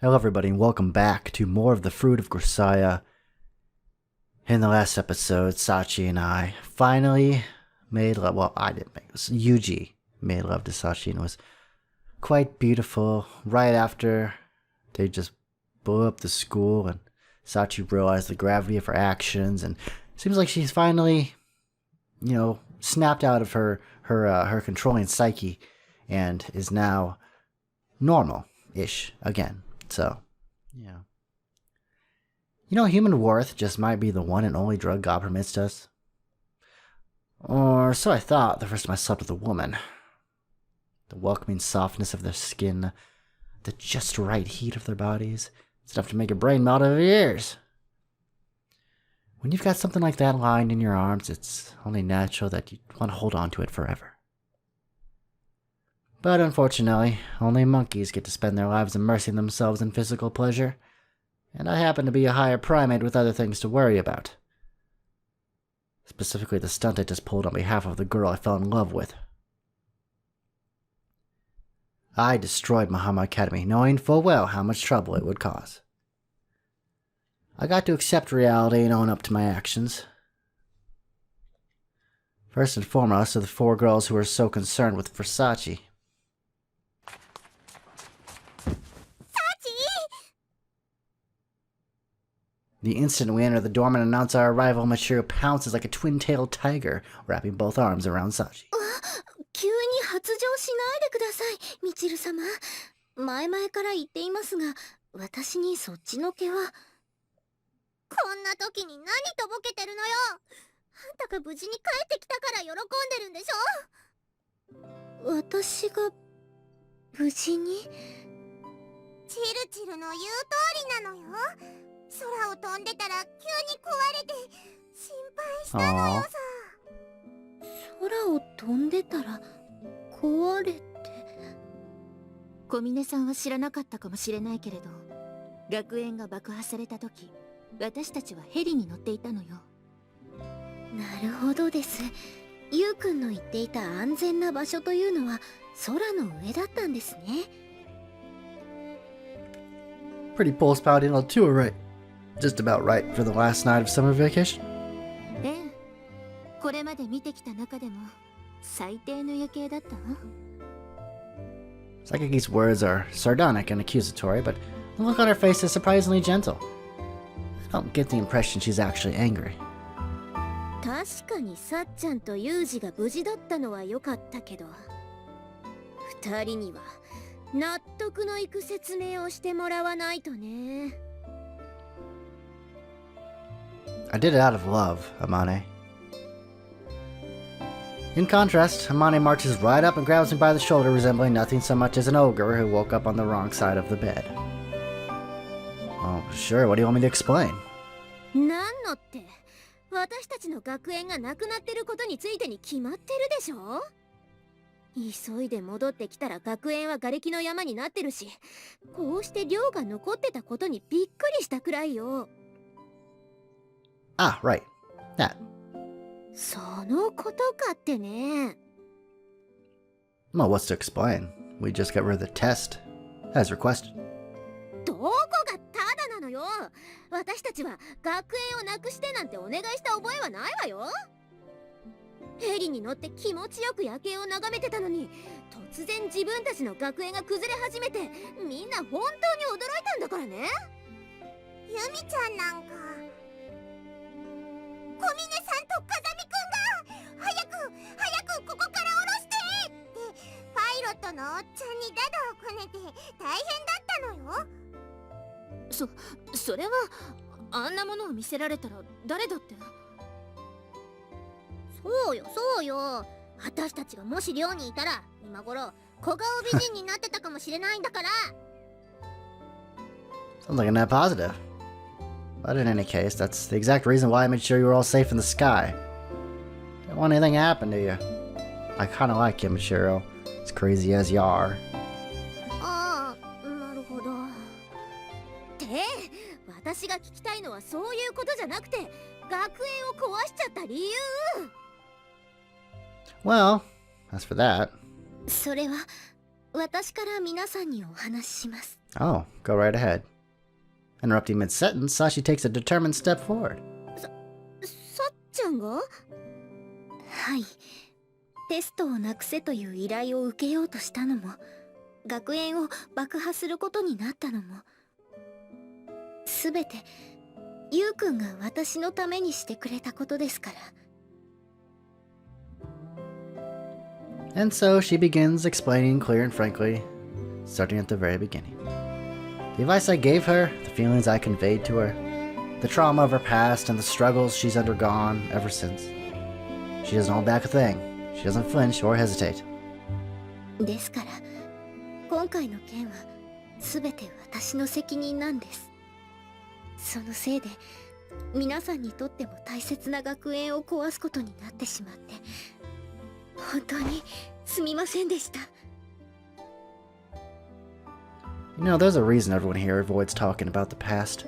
Hello everybody and welcome back to more of the Fruit of Grisaia. In the last episode, Sachi and I finally made love. Well, I didn't make it. Yuji made love to Sachi and it was quite beautiful. Right after they just blew up the school and Sachi realized the gravity of her actions, and it seems like she's finally, snapped out of her controlling psyche and is now normal-ish again. So, yeah. Human worth just might be the one and only drug God permits us. Or so I thought the first time I slept with a woman. The welcoming softness of their skin, the just right heat of their bodies, it's enough to make your brain melt over years. When you've got something like that lying in your arms, it's only natural that you want to hold on to it forever. But unfortunately, only monkeys get to spend their lives immersing themselves in physical pleasure, and I happen to be a higher primate with other things to worry about. Specifically the stunt I just pulled on behalf of the girl I fell in love with. I destroyed Mahama Academy, knowing full well how much trouble it would cause. I got to accept reality and own up to my actions. First and foremost are the 4 girls who were so concerned with Versace. The instant we enter the dorm and announce our arrival, Michiru pounces like a twin-tailed tiger, wrapping both arms around Sachi. 急に発情しないでください、みちる様。前々から言っていますが、私にそっちの毛は。こんな時に何とぼけてるのよ。あんたが無事に帰ってきたから喜んでるんでしょ。私が無事に？チルチルの言う通りなのよ。空を飛んでたら急に壊れて心配したのよさ。空を飛んでたら壊れて。小峰さんは知らなかったかもしれないけれど、学園が爆破された時、私たちはヘリに乗っていたのよ。なるほどです。ゆうくんの言っていた安全な場所というのは空の上だったんですね。Pretty pulse pouting on tour, right? Just about right for the last night of summer vacation. ええ、これまで見てきた中でも最低の夜景だったわ。Saki's words are sardonic and accusatory, but the look on her face is surprisingly gentle. I don't get the impression she's actually angry. 確かにさっちゃんとユージが無事だったのは良かったけど、2人には納得のいく説明をしてもらわないとね。I did it out of love, Amane. In contrast, Amane marches right up and grabs me by the shoulder, resembling nothing so much as an ogre who woke up on the wrong side of the bed. Oh, sure, what do you want me to explain? なんのって、私たちの学園がなくなってることについてに決まってるでしょ。急いで戻ってきたら学園は瓦礫の山になってるし、こうして寮が残ってたことにびっくりしたくらいよ。Ah, right. That. そのことかってね。Well, what's to explain? We just got rid of the test, as requested. どこがただなのよ。私たちは学園をなくしてなんてお願いした覚えはないわよ。ヘリに乗って気持ちよく夜景を眺めてたのに、突然自分たちの学園が崩れ始めて、みんな本当に驚いたんだからね。ユミちゃんなんか、小峰さんと風見くんが早くここから降ろしてってパイロットのおっちゃんにダダをこねて大変だったのよ。それはあんなものを見せられたら誰だって。そうよ。私たちがもし寮にいたら今頃小顔美人になってたかもしれないんだから。Sounds like a net positive. But in any case, that's the exact reason why I made sure you were all safe in the sky. Don't want anything to happen to you. I kinda like you, Michiru, as crazy as you are. ああ、なるほど。って私が聞きたいのはそういうことじゃなくて、学園を壊しちゃった理由。Well, as for that... それは私から皆さんにお話しします。 Oh, go right ahead. Interrupting mid-sentence, Sachi takes a determined step forward. さっちゃんが？はい。テストをなくせという依頼を受けようとしたのも、学園を爆破することになったのも、すべてゆうくんが私のためにしてくれたことですから。 And so she begins explaining clear and frankly, starting at the very beginning. The advice I gave her, the feelings I conveyed to her, the trauma of her past and the struggles she's undergone ever since. She doesn't hold back a thing. She doesn't flinch or hesitate. ですから、今回の件はすべて私の責任なんです。そのせいで、皆さんにとっても大切な学園を壊すことになってしまって、本当にすみませんでした。 You know, there's a reason everyone here avoids talking about the past.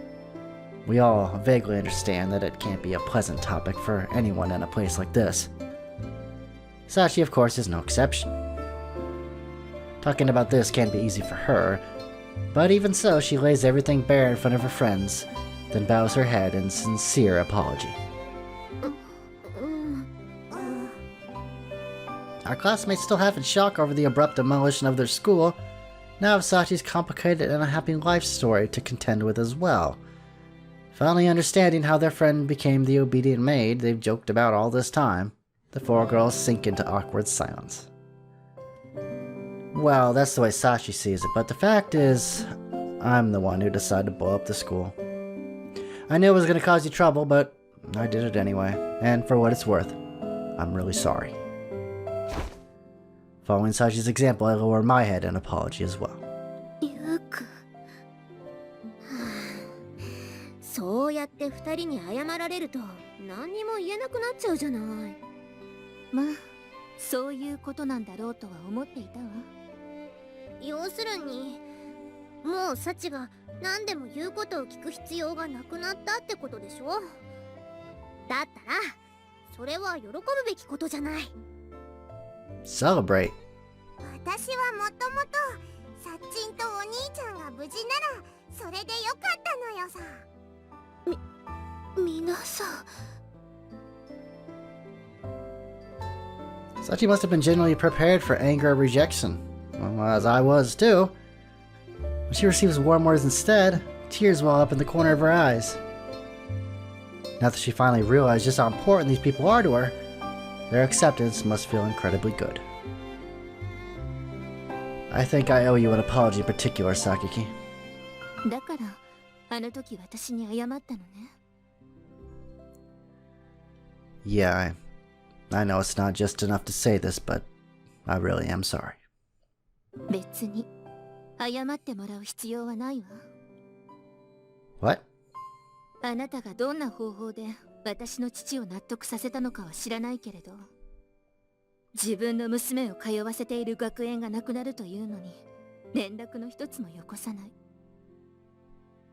We all vaguely understand that it can't be a pleasant topic for anyone in a place like this. Sachi, of course, is no exception. Talking about this can't be easy for her, but even so, she lays everything bare in front of her friends, then bows her head in sincere apology. Our classmates still have in shock over the abrupt demolition of their school. Now have Sachi's complicated and unhappy life story to contend with as well. Finally understanding how their friend became the obedient maid they've joked about all this time, the four girls sink into awkward silence. Well, that's the way Sachi sees it, but the fact is, I'm the one who decided to blow up the school. I knew it was going to cause you trouble, but I did it anyway, and for what it's worth, I'm really sorry. Following Sachi's example, I lower my head in apology as well. ゆうくん、そうやって二人に謝られると何にも言えなくなっちゃうじゃない。まあ、そういうことなんだろうとは思っていたわ。要するに、もうサチが何でも言うことを聞く必要がなくなったってことでしょ。だったら、それは喜ぶべきことじゃない。 Celebrate. 私はもともとサッチンとお兄ちゃんが無事ならそれでよかったのよさ。皆さん。 Sachi must have been genuinely prepared for anger or rejection, well, as I was too. When she receives warm words instead, tears well up in the corner of her eyes. Now that she finally realized just how important these people are to her, their acceptance must feel incredibly good. I think I owe you an apology in particular, Sakiki. だから、あの時私に謝ったのね。Yeah, I know it's not just enough to say this, but I really am sorry. 別に、謝ってもらう必要はないわ。What? あなたがどんな方法で私の父を納得させたのかは知らないけれど、自分の娘を通わせている学園がなくなるというのに連絡の一つもよこさない。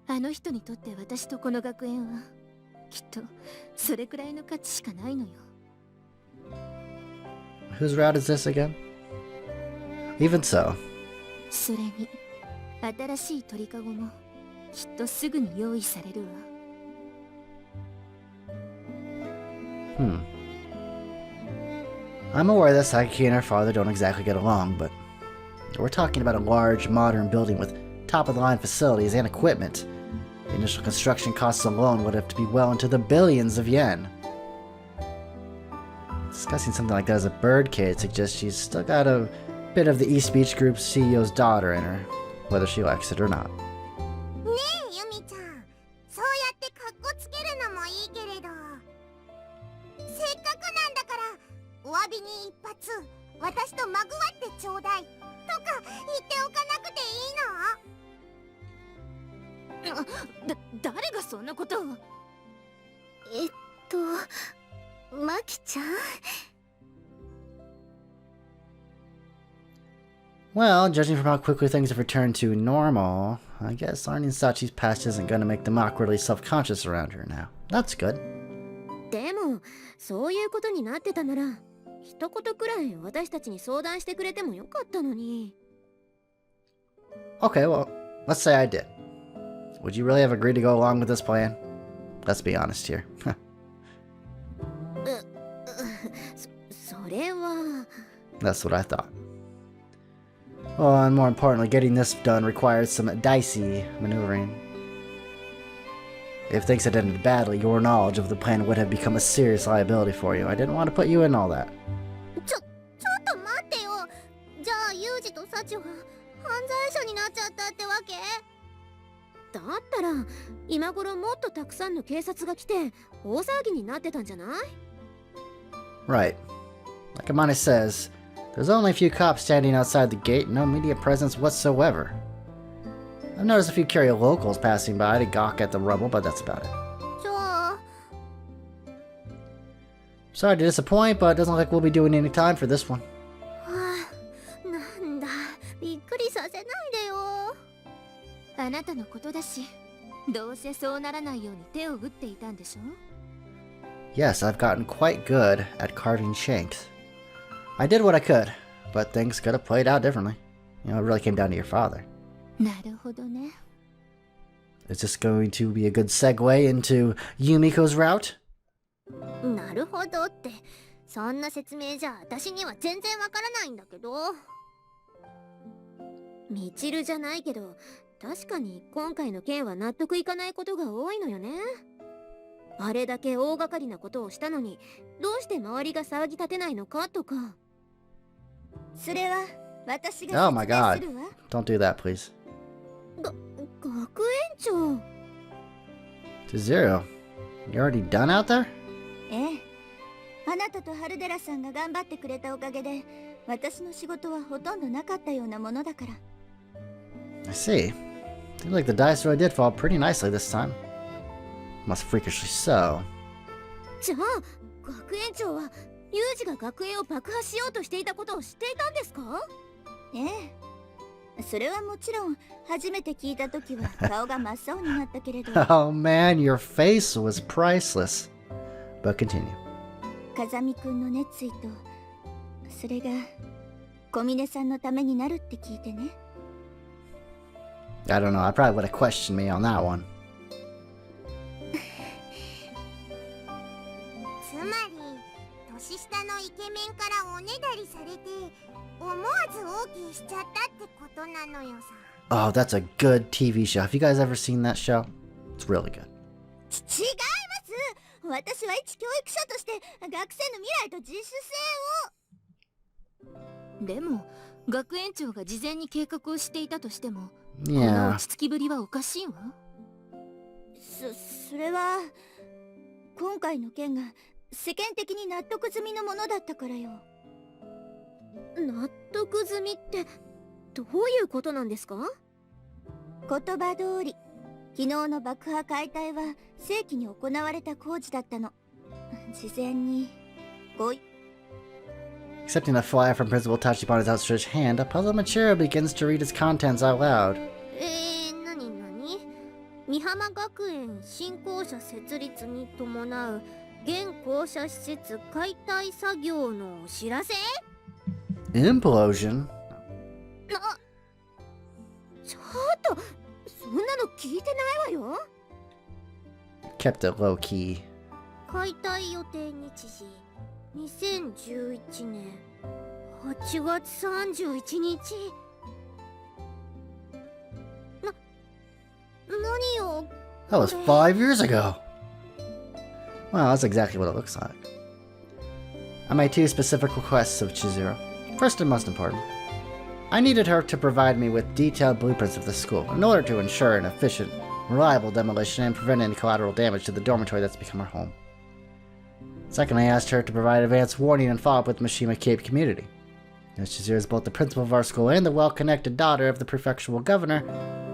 あの人にとって私とこの学園はきっとそれくらいの価値しかないのよ。 Whose route is this again? Even so. それに新しい鳥かごもきっとすぐに用意されるわ。I'm aware that Sakiki and her father don't exactly get along, but we're talking about a large, modern building with top-of-the-line facilities and equipment. The initial construction costs alone would have to be well into the billions of yen. Discussing something like that as a birdkid suggests she's still got a bit of the East Beach Group's CEO's daughter in her, whether she likes it or not. ねえ、ユミちゃん、そうやってカッコつけるのもいいけれど、せっかくなんだからお詫びに一発私とまぐわってちょうだいとか言っておかなくていいの？誰がそんなことを？マキちゃん。 Well, judging from how quickly things have returned to normal, I guess learning Sachi's past isn't gonna make them awkwardly self-conscious around her now. That's good. でもそういうことになってたなら一言くらい私たちに相談してくれてもよかったのに。Okay, well, let's say I did. Would you really have agreed to go along with this plan? Let's be honest here. それは That's what I thought. Well, and more importantly, getting this done required some dicey maneuvering. If things had ended badly, your knowledge of the plan would have become a serious liability for you. I didn't want to put you in all that. ちょっと待ってよ。じゃあユージとサチョが犯罪者になっちゃったってわけ？だったら今頃もっとたくさんの警察が来て大騒ぎになってたんじゃない？ Right. Like Amane says, there's only a few cops standing outside the gate and no media presence whatsoever. I've noticed a few curious locals passing by to gawk at the rubble, but that's about it. じゃあ Sorry to disappoint, but it doesn't look like we'll be doing any time for this one. はあ、なんだ、びっくりさせないでよ。あなたのことだし、どうせそうならないように手を打っていたんでしょ？ Yes, I've gotten quite good at carving shanks. I did what I could, but things could have played out differently. You know, it really came down to your father. なるほどね。 Is this going to be a good segue into Yumiko's route? なるほどって、そんな説明じゃ私には全然わからないんだけど。みちるじゃないけど、確かに今回の件は納得いかないことが多いのよね。あれだけ大掛かりなことをしたのに、どうして周りが騒ぎ立てないのかとか。それは私が Oh my god. Don't do that, please. 学園長。To Zero, you already done out there? ええ。あなたとハルデラさんが頑張ってくれたおかげで、私の仕事はほとんどなかったようなものだから。I see. Seems like the dice really did fall pretty nicely this time. Must freakishly so. じゃあ、学園長はユージが学園を爆破しようとしていたことを知っていたんですか？ええ。それはもちろん、初めて聞いたときは顔が真っ青になったけれど。Oh man, your face was priceless. But continue. 風見くんの熱意と、それが小峰さんのためになるって聞いてね。I don't know, I probably would have questioned me on that one. つまり、年下のイケメンからおねだりされて、思わず OK しちゃったってことなのよさ。Oh, that's a good TV show. Have you guys ever seen that show? It's really good. 違います。私は一教育者として学生の未来と自主性を。でも、学園長が事前に計画をしていたとしても、こ Yeah. の落ち着きぶりはおかしいわ。それは今回の件が世間的に納得済みのものだったからよ。納得済みってどういうことなんですか？言葉通り、昨日の爆破解体は正規に行われた工事だったの。事前にごい Accepting a flyer from Principal Tachibana's outstretched hand, a puzzled Machiro begins to read its contents out loud. なに美浜学園新校舎設立に伴う現校舎施設解体作業のお知らせ？ Implosion? ちょっと、そんなの聞いてないわよ。 Kept it low key. 解体予定日時2011年8月31日。何よ。 That was 5 years ago. Well, that's exactly what it looks like. I made 2 specific requests of Chizuru. First and most important, I needed her to provide me with detailed blueprints of the school in order to ensure an efficient, reliable demolition and prevent any collateral damage to the dormitory that's become her home. Second, I asked her to provide advance warning and follow-up with the Mishima Cape community. As Chizuru is both the principal of our school and the well-connected daughter of the prefectural governor,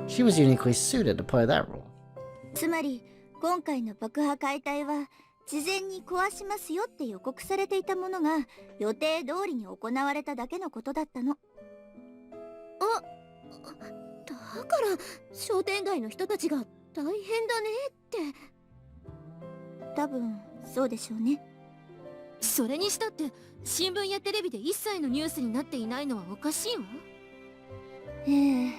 she was uniquely suited to play that role. つまり今回の爆破解体は事前に壊しますよって予告されていたものが予定通りに行われただけのことだったの。だから商店街の人たちが大変だねって多分そうでしょうね。それにしたって新聞やテレビで一切のニュースになっていないのはおかしいわ。ええ、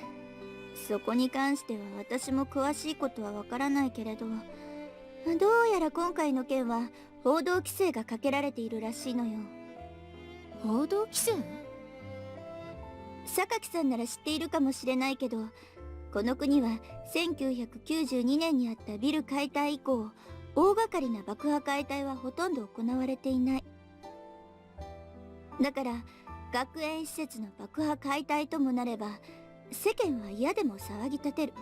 そこに関しては私も詳しいことはわからないけれど、どうやら今回の件は報道規制がかけられているらしいのよ。報道規制？榊さんなら知っているかもしれないけど、この国は1992年にあったビル解体以降、大掛かりな爆破解体はほとんど行われていない。だから学園施設の爆破解体ともなれば世間は嫌でも騒ぎ立てる。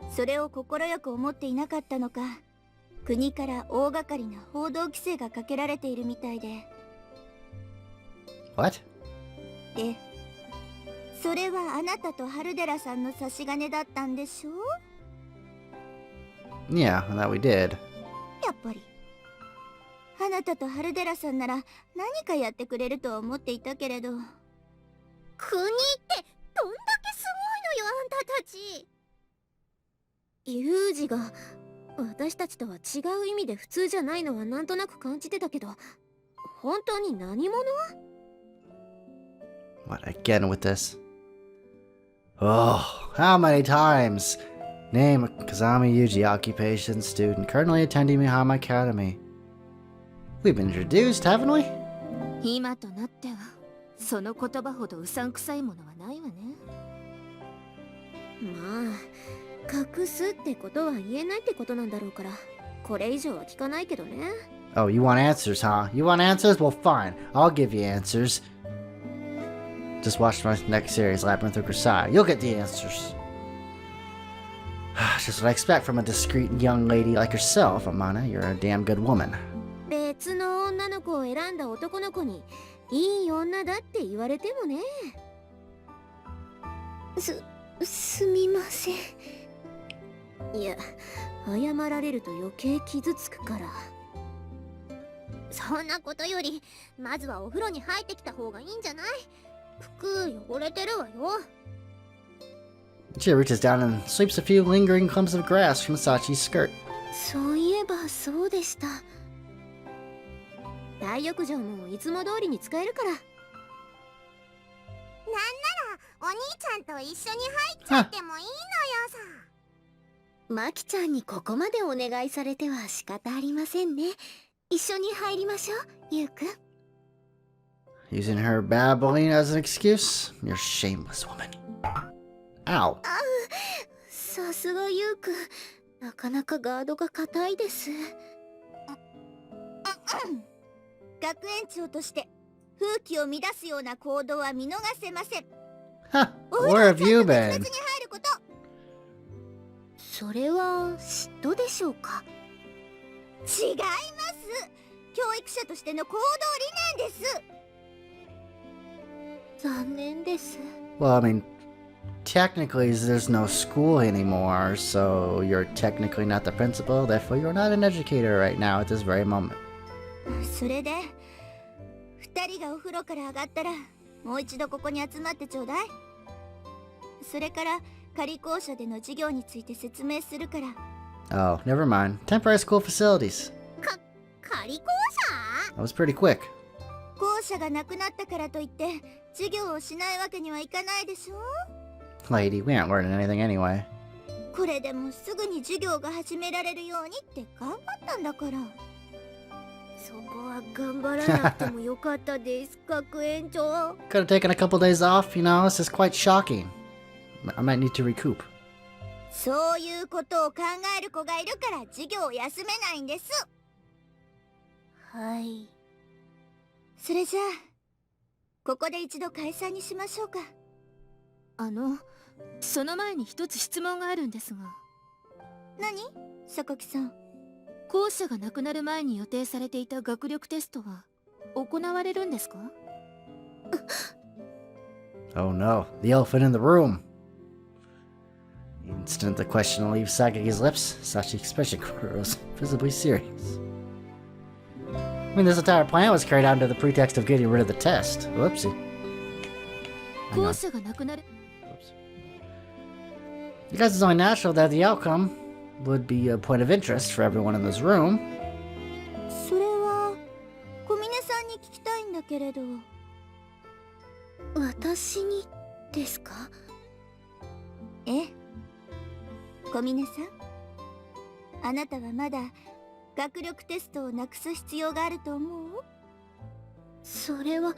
それを快く思っていなかったのか、国から大掛かりな報道規制がかけられているみたいで。 What? え、それはあなたとハルデラさんの差し金だったんでしょう？ Yeah, that we did. やっぱりあなたとハルデラさんなら何かやってくれるとは思っていたけれど。国ってどんだけすごいのよ、あんたたち。ユージが私たちとは違う意味で普通じゃないのはなんとなく感じてたけど、本当に何者？ What, again with this? Oh, how many times? Name, Kazami Yuji, occupation, student, currently attending Mihama Academy. We've been introduced, haven't we? 今となってはその言葉ほどうさんくさいものはないわね。まあ隠すってことは言えないってことなんだろうから、これ以上は聞かないけどね。 Oh, you want answers, huh? You want answers? Well, fine. I'll give you answers. Just watch my next series, Labyrinth of Grisaia. You'll get the answers. Just what I expect from a discreet young lady like yourself, Amana. You're a damn good woman. 別の女の子を選んだ男の子にいい女だって言われてもね。すみません。いや、謝られると余計傷つくから。そんなことよりまずはお風呂に入ってきた方がいいんじゃない？服汚れてるわよ。 She reaches down and sweeps a few lingering clumps of grass from Sachi's skirt. そういえばそうでした。大浴場もいつも通りに使えるから。なんならお兄ちゃんと一緒に入っちゃってもいいのよさ。マキちゃんにここまでお願いされては仕方ありませんね。一緒に入りましょう、ユウくん。 Using her babbling as an excuse? You're a shameless woman. Ow. さすがユウくん、なかなかガードが硬いです。学園長として風紀を乱すような行動は見逃せません。 Huh, where have you been? 別に入ること。それは嫉妬でしょうか？違います。教育者としての行動理念です。残念です。 Well, I mean, technically there's no school anymore, so you're technically not the principal, therefore you're not an educator right now at this very moment. それで二人がお風呂から上がったらもう一度ここに集まってちょうだい。それから仮校舎での授業について説明するから。 Oh, never mind. Temporary school facilities. 仮校 That was pretty quick. 舎？校舎がなくなったからといって授業をしないわけにはいかないでしょ。 Lady, we aren't learning anything anyway. これでもすぐに授業が始められるようにって頑張ったんだから。そこは頑張らなくてもよかったです、学園長。 Could have taken a couple days off, you know, this is quite shocking. I might need to recoup. そういうことを考える子がいるから授業を休めないんです。はい。それじゃあここで一度解散にしましょうか。その前に一つ質問があるんですが。何？榊さん。校舎がなくなる前に予定されていた学力テストは行われるんですか？ Oh no, the elephant in the room. The instant the question leaves Sakage's lips, Sachi's expression grows visibly serious. I mean, this entire plan was carried out under the pretext of getting rid of the test. Whoopsie. Hang 校 on. 舎がなくなる。 Oops. Because it's only natural that the outcome would be a point of interest for everyone in this room. それは小峰さんに聞きたいんだけれど。私にですか？小峰さん、あなたはまだ学力テストをなくす必要があると思う？それは。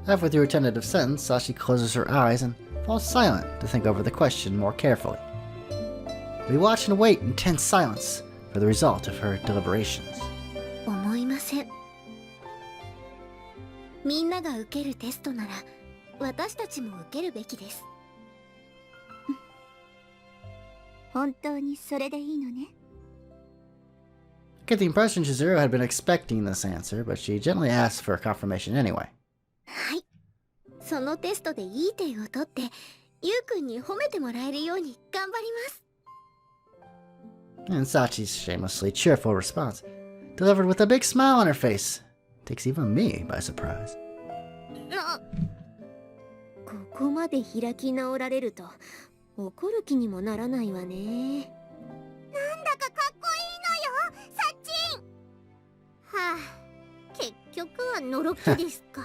Halfway through her tentative sentence, Sachi closes her eyes and falls silent to think over the question more carefully. We watch and wait in tense silence for the result of her deliberations. 思いません。みんなが受けるテストなら私たちも受けるべきです。本当にそれでいいのね。I get the impression Chizuru had been expecting this answer, but she gently asked for confirmation anyway. はい。そのテストでいい点を取って、ゆうくんに褒めてもらえるように頑張ります。And Sachi's shamelessly cheerful response, delivered with a big smile on her face, takes even me by surprise. ここまで開き直られると怒る気にもならないわね。なんだかかっこいいのよ、サッチン。はあ、結局はのろけですか。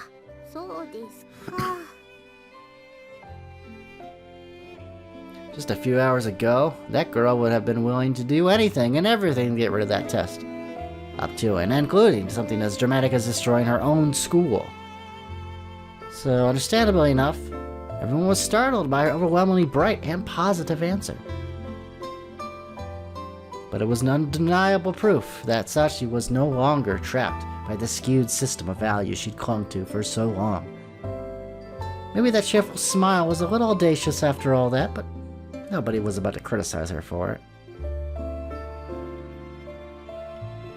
そうですか。Just a few hours ago, that girl would have been willing to do anything and everything to get rid of that test. Up to and including something as dramatic as destroying her own school. So, understandably enough, everyone was startled by her overwhelmingly bright and positive answer. But it was an undeniable proof that Sachi was no longer trapped by the skewed system of values she'd clung to for so long. Maybe that cheerful smile was a little audacious after all that, but nobody was about to criticize her for it.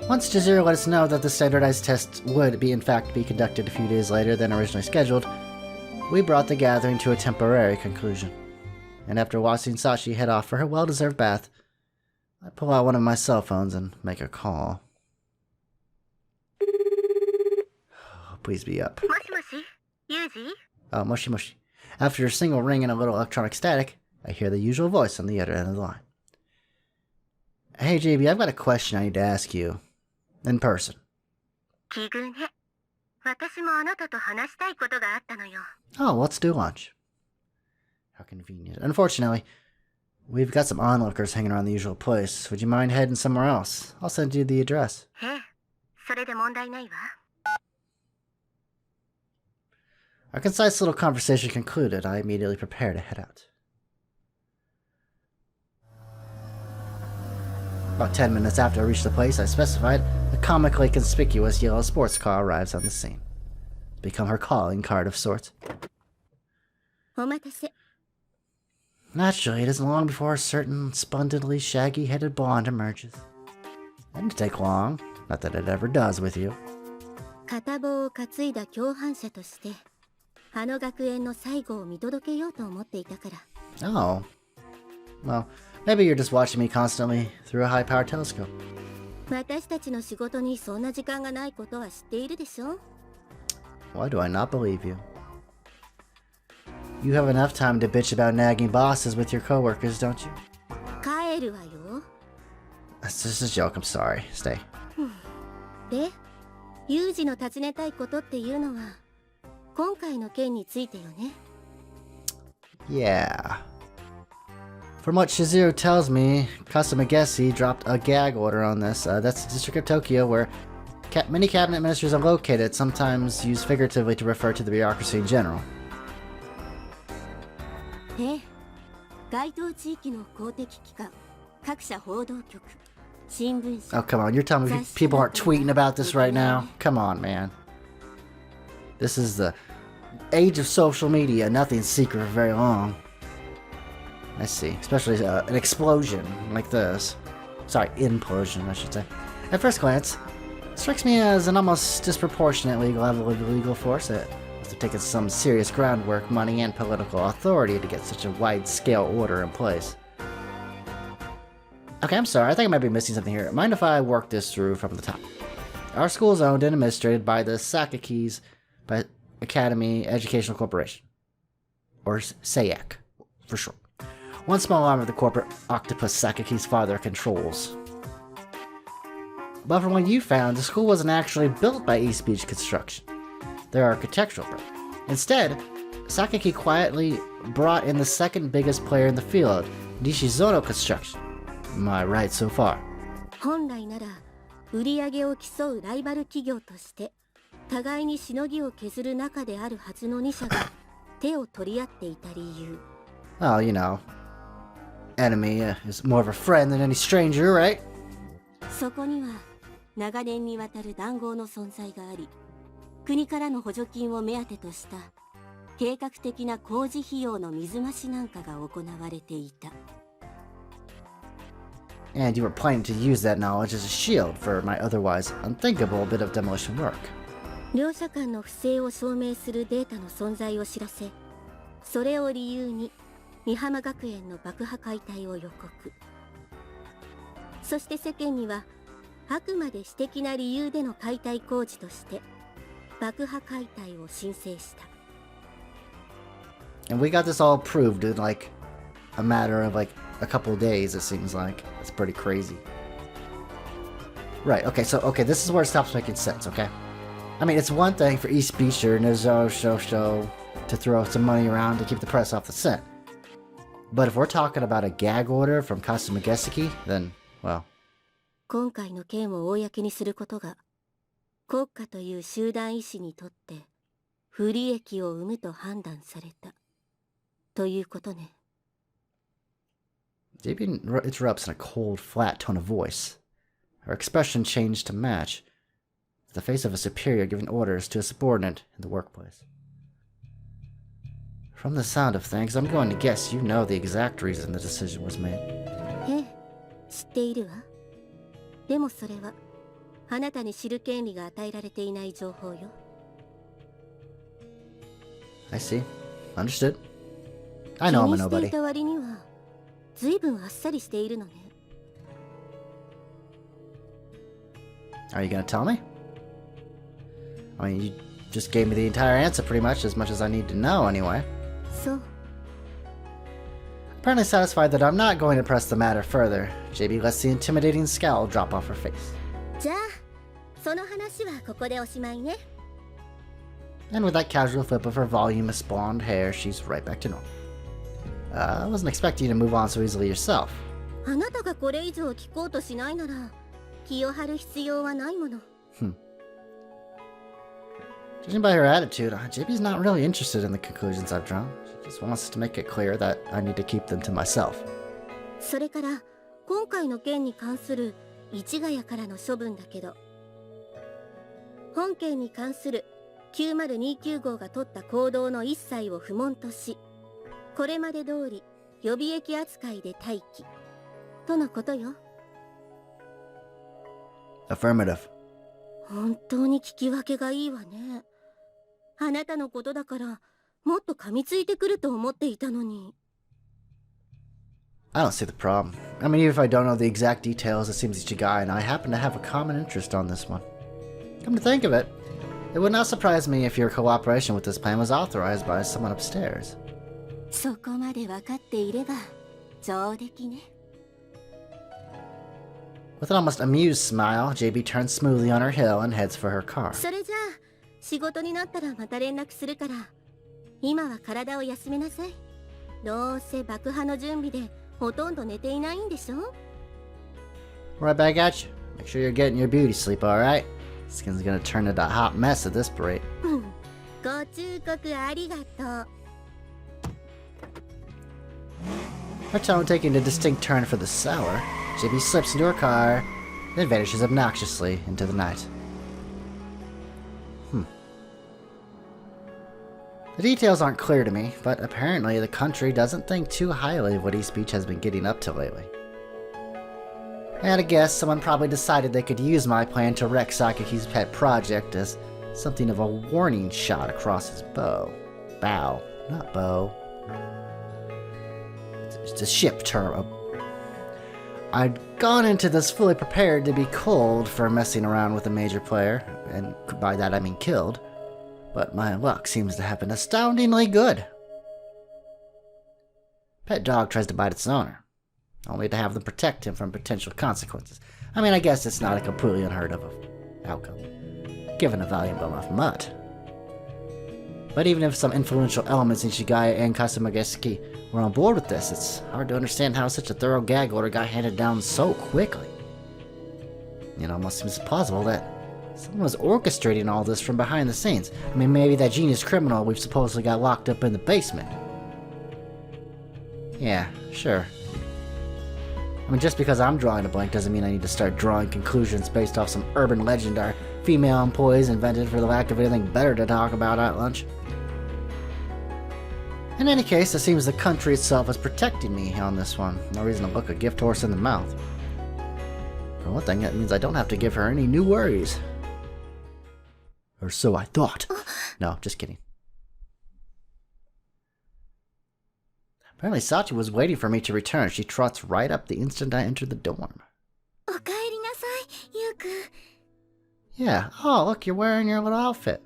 Once Chizuru let us know that the standardized test would in fact be conducted a few days later than originally scheduled, we brought the gathering to a temporary conclusion. And after watching Sachi head off for her well-deserved bath, I pull out one of my cell phones and make a call. Oh, please be up. Moshi, Yuji? Oh, moshi moshi. After a single ring and a little electronic static, I hear the usual voice on the other end of the line. Hey JB, I've got a question I need to ask you. In person. Oh, let's do lunch. How convenient. Unfortunately, we've got some onlookers hanging around the usual place. Would you mind heading somewhere else? I'll send you the address. Our concise little conversation concluded, I immediately prepare to head out. About 10 minutes after I reach the place I specified, a comically conspicuous yellow sports car arrives on the scene. It's become her calling card of sorts. Naturally, it isn't long before a certain splendidly shaggy-headed blonde emerges. It didn't take long. Not that it ever does with you. Oh. Well, maybe you're just watching me constantly through a high-powered telescope. Why do I not believe you? You have enough time to bitch about nagging bosses with your coworkers, don't you? That's just a joke, I'm sorry. Stay. Yeah. From what Chizuru tells me, Kasumagesi dropped a gag order on this. That's the district of Tokyo where many cabinet ministers are located, sometimes used figuratively to refer to the bureaucracy in general. Oh, come on, you're telling me people aren't tweeting about this right now? Come on, man. This is the age of social media, nothing's secret for very long. I see, especially an explosion like this. Sorry, implosion, I should say. At first glance, it strikes me as an almost disproportionate level of illegal force that must have taken some serious groundwork, money, and political authority to get such a wide-scale order in place. Okay, I'm sorry, I think I might be missing something here. Mind if I work this through from the top? Our school is owned and administered by the Sakake's Academy Educational Corporation. Or SAEC, for short. One small arm of the corporate octopus Sakake's father controls. But from what you found, the school wasn't actually built by East Beach Construction, their architectural firm. Instead, Sakaki quietly brought in the second biggest player in the field, Nishizono Construction. Am I right so far? 本来なら売り上げを競うライバル企業として互いにしのぎを削る仲であるはずの2社が手を取り合っていた理由。 Oh, you know, enemy is more of a friend than any stranger, right? そこには長年にわたる談合の存在があり、国からの補助金を目当てとした計画的な工事費用の水増しなんかが行われていた。 And you were planning to use that knowledge as a shield for my otherwise unthinkable bit of demolition work. 両者間の不正を証明するデータの存在を知らせ、それを理由に美浜学園の爆破解体を予告。そして世間にはあくまで私的な理由での解体工事として爆破解体を申請した。 And we got this all proved in like a matter of like a couple days, it seems like. It's pretty crazy. Right, okay, this is where it stops making sense, okay? I mean, it's one thing for East Beach or Nizo Shosho to throw some money around to keep the press off the scent. But if we're talking about a gag order from Kasuma Geseki, then, well... 今回の件を公にすることが国家という集団意志にとって不利益を生むと判断されたということね。 JB interrupts in a cold, flat tone of voice. Her expression changed to match the face of a superior giving orders to a subordinate in the workplace. From the sound of things, I'm going to guess you know the exact reason the decision was made. ええ、知っているわ。でもそれはあなたに知る権利が与えられていない情報よ。 I see. Understood. I know I'm a 気にしてい nobody. た割には随分あっさりしているのね。 Are you gonna tell me? I mean, you just gave me the entire answer pretty much as I need to know anyway. そう。 Apparently satisfied that I'm not going to press the matter further, JB lets the intimidating scowl drop off her face. じゃあその話はここでおしまいね。 And with that casual flip of her voluminous blonde hair, she's right back to normal. I wasn't expecting you to move on so easily yourself. あなたがこれ以上聞こうとしないなら気を張る必要はないもの。 Judging by her attitude, JB's not really interested in the conclusions I've drawn. She just wants to make it clear that I need to keep them to myself. それから今回の件に関する市ヶ谷からの処分だけど、本件に関する9029号が取った行動の一切を不問とし、これまで通り予備役扱いで待機とのことよ。 Affirmative. 本当に聞き分けがいいわね。あなたのことだからもっと噛みついてくると思っていたのに。 I don't see the problem. I mean, even if I don't know the exact details, it seems Ichigai and I happen to have a common interest on this one. Come to think of it, it would not surprise me if your cooperation with this plan was authorized by someone upstairs. そこまで分かっていれば上出来ね。 With an almost amused smile, JB turns smoothly on her heel and heads for her car. それじゃあ仕事になったらまた連絡するから、今は体を休めなさい。どうせ爆破の準備でほとんど寝ていないんでしょ。 Right back at you. Make sure you're getting your beauty sleep, alright? Skin's gonna turn into a hot mess at this rate. ご忠告ありがとう。 Her tone taking a distinct turn for the sour, JB slips into her car, then vanishes obnoxiously into the night. The details aren't clear to me, but apparently the country doesn't think too highly of what East Beach has been getting up to lately. And I guess someone probably decided they could use my plan to wreck Sakaki's pet project as something of a warning shot across his bow. Bow, not bow. It's a ship term. I'd gone into this fully prepared to be cold for messing around with a major player, and by that I mean killed. But my luck seems to have been astoundingly good. Pet dog tries to bite its owner, only to have them protect him from potential consequences. I mean, I guess it's not a completely unheard of outcome, given a valuable enough mutt. But even if some influential elements in Shigaya and Kasumagesuki were on board with this, it's hard to understand how such a thorough gag order got handed down so quickly. It almost seems plausible that someone was orchestrating all this from behind the scenes. I mean, maybe that genius criminal we've supposedly got locked up in the basement. Yeah, sure. I mean, just because I'm drawing a blank doesn't mean I need to start drawing conclusions based off some urban legend our female employees invented for the lack of anything better to talk about at lunch. In any case, it seems the country itself is protecting me on this one. No reason to look a gift horse in the mouth. For one thing, that means I don't have to give her any new worries. Or so I thought. No, just kidding. Apparently Sachi was waiting for me to return. She trots right up the instant I entered the dorm. Yeah. Oh, look, you're wearing your little outfit.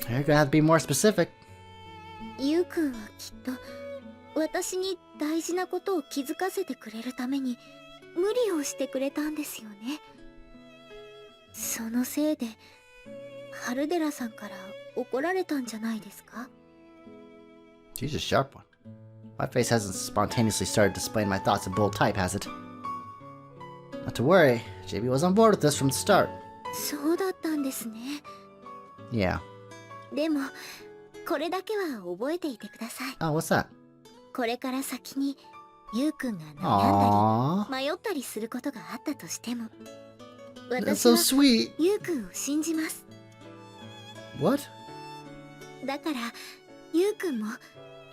You're gonna have to be more specific. ゆうくんはきっと私に大事なことを気づかせてくれるために無理をしてくれたんですよね。そのせいで春寺さんから怒られたんじゃないですか? She's a sharp one. My face hasn't spontaneously started displaying my thoughts in bold type, has it? Not to worry, JB was on board with this from the start. そうだったんですね。Yeah. でもこれだけは覚えていてください。Oh, what's that? これから先にゆうくんが悩んだり迷ったりすることがあったとしても、私はゆうくんを信じます。What? だからゆうくんも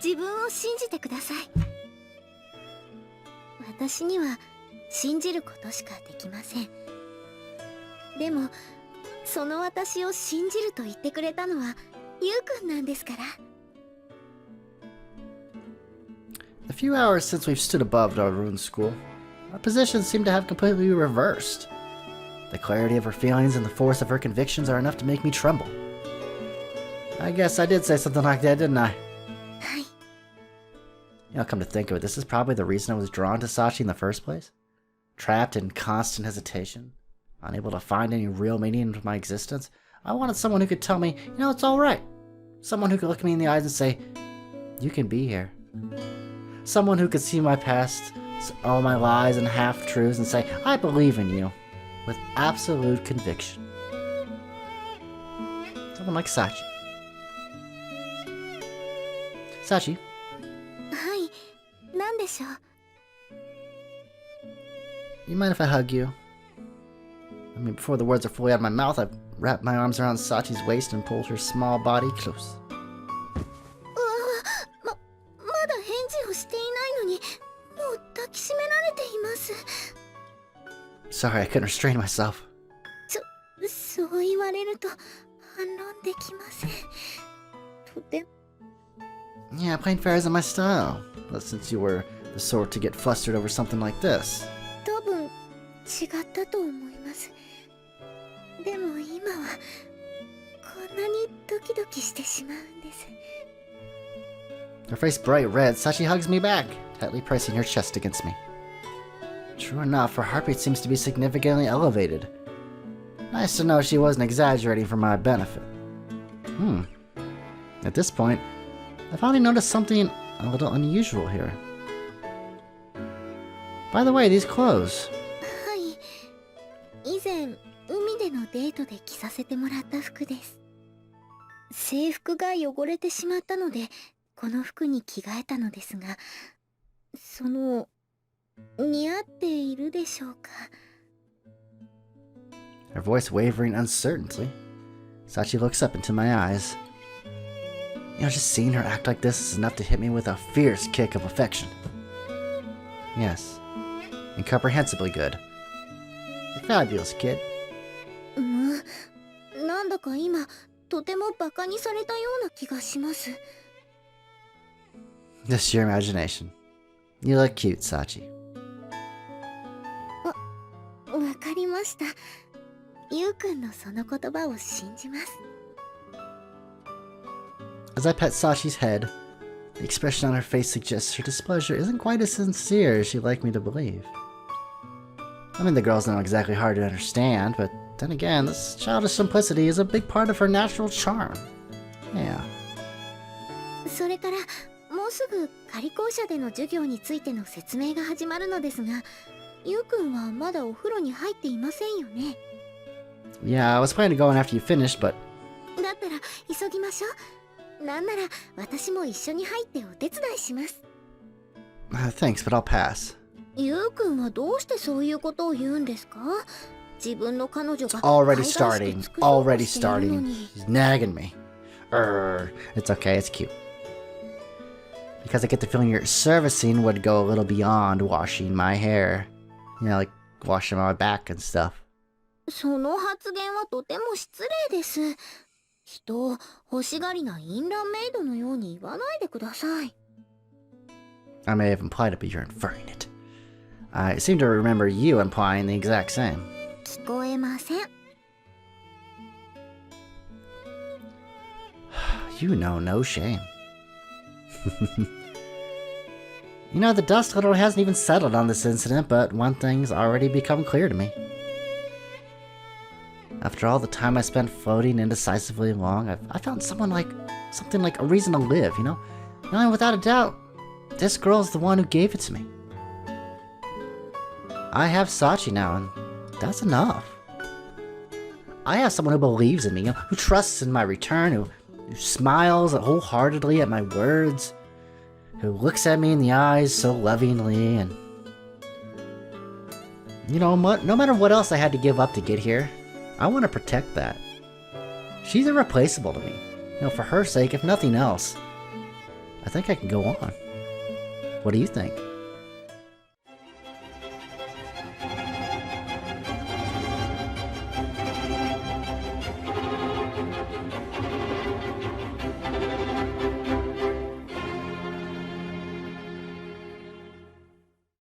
自分を信じてください。私には信じることしかできません。でもその私を信じると言ってくれたのはゆうくんなんですから。The few hours since we've stood above our ruined school, our positions seem to have completely reversed. The clarity of her feelings and the force of her convictions are enough to make me tremble. I guess I did say something like that, didn't I? Come to think of it, this is probably the reason I was drawn to Sachi in the first place. Trapped in constant hesitation, unable to find any real meaning into my existence, I wanted someone who could tell me, it's alright. Someone who could look me in the eyes and say, you can be here. Someone who could see my past, all my lies and half-truths and say, I believe in you, with absolute conviction. Someone like Sachi. Sachi? はい、何でしょう? You mind if I hug you? I mean, before the words are fully out of my mouth, I've wrapped my arms around Sachi's waist and pulled her small body close. まだ返事をしていないのに、もう抱きしめられています。 Sorry, I couldn't restrain myself. そう言われると反論できません。とても。 Yeah, playing fair isn't my style. But since you were the sort to get flustered over something like this. 多分違ったと思います。でも今はこんなにドキドキしてしまうんです。 Her face bright red, Sachi hugs me back, tightly pressing her chest against me. True enough, her heartbeat seems to be significantly elevated. Nice to know she wasn't exaggerating for my benefit. At this point, I finally noticed something a little unusual here. By the way, these clothes. はい。以前海でのデートで着させてもらった服です。制服が汚れてしまったので、この服に着替えたのですが、似合っているでしょうか? Her voice wavering uncertainly, Sachi looks up into my eyes. Just seeing her act like this is enough to hit me with a fierce kick of affection. Yes, incomprehensibly good. You're fabulous, kid. なんだか今、とてもバカにされたような気がします。 Just your imagination. You look cute, Sachi. わかりました。ゆうくんのその言葉を信じます。 As I pet Sachi's head, the expression on her face suggests her displeasure isn't quite as sincere as she'd like me to believe. I mean, the girl's not exactly hard to understand, but then again, this childish simplicity is a big part of her natural charm. Yeah. それからもうすぐ仮校舎での授業についての説明が始まるのですが、ゆうくんはまだお風呂に入っていませんよね。Yeah, I was planning to go in after you finished, but... だったら急ぎましょう。なんなら私も一緒に入ってお手伝いします。thanks, but I'll pass. ゆうくんはどうしてそういうことを言うんですか？自分の彼女が Already starting. Already starting. He's nagging me. It's okay, it's cute. Because I get the feeling your servicing would go a little beyond washing my hair. You know, like washing my back and stuff. その発言はとても失礼です。人を欲しがりなインランメイドのように言わないでください。I may have implied it, but you're inferring it. I seem to remember you implying the exact same. 聞こえません。You know no shame. You know, the dust literally hasn't even settled on this incident, but one thing's already become clear to me. After all the time I spent floating indecisively along, I found something like a reason to live, you know? And without a doubt, this girl's the one who gave it to me. I have Sachi now, and that's enough. I have someone who believes in me, you know, who trusts in my return, who smiles wholeheartedly at my words, who looks at me in the eyes so lovingly, and... You know, no matter what else I had to give up to get here, I want to protect that. She's irreplaceable to me. You know, for her sake, if nothing else, I think I can go on. What do you think?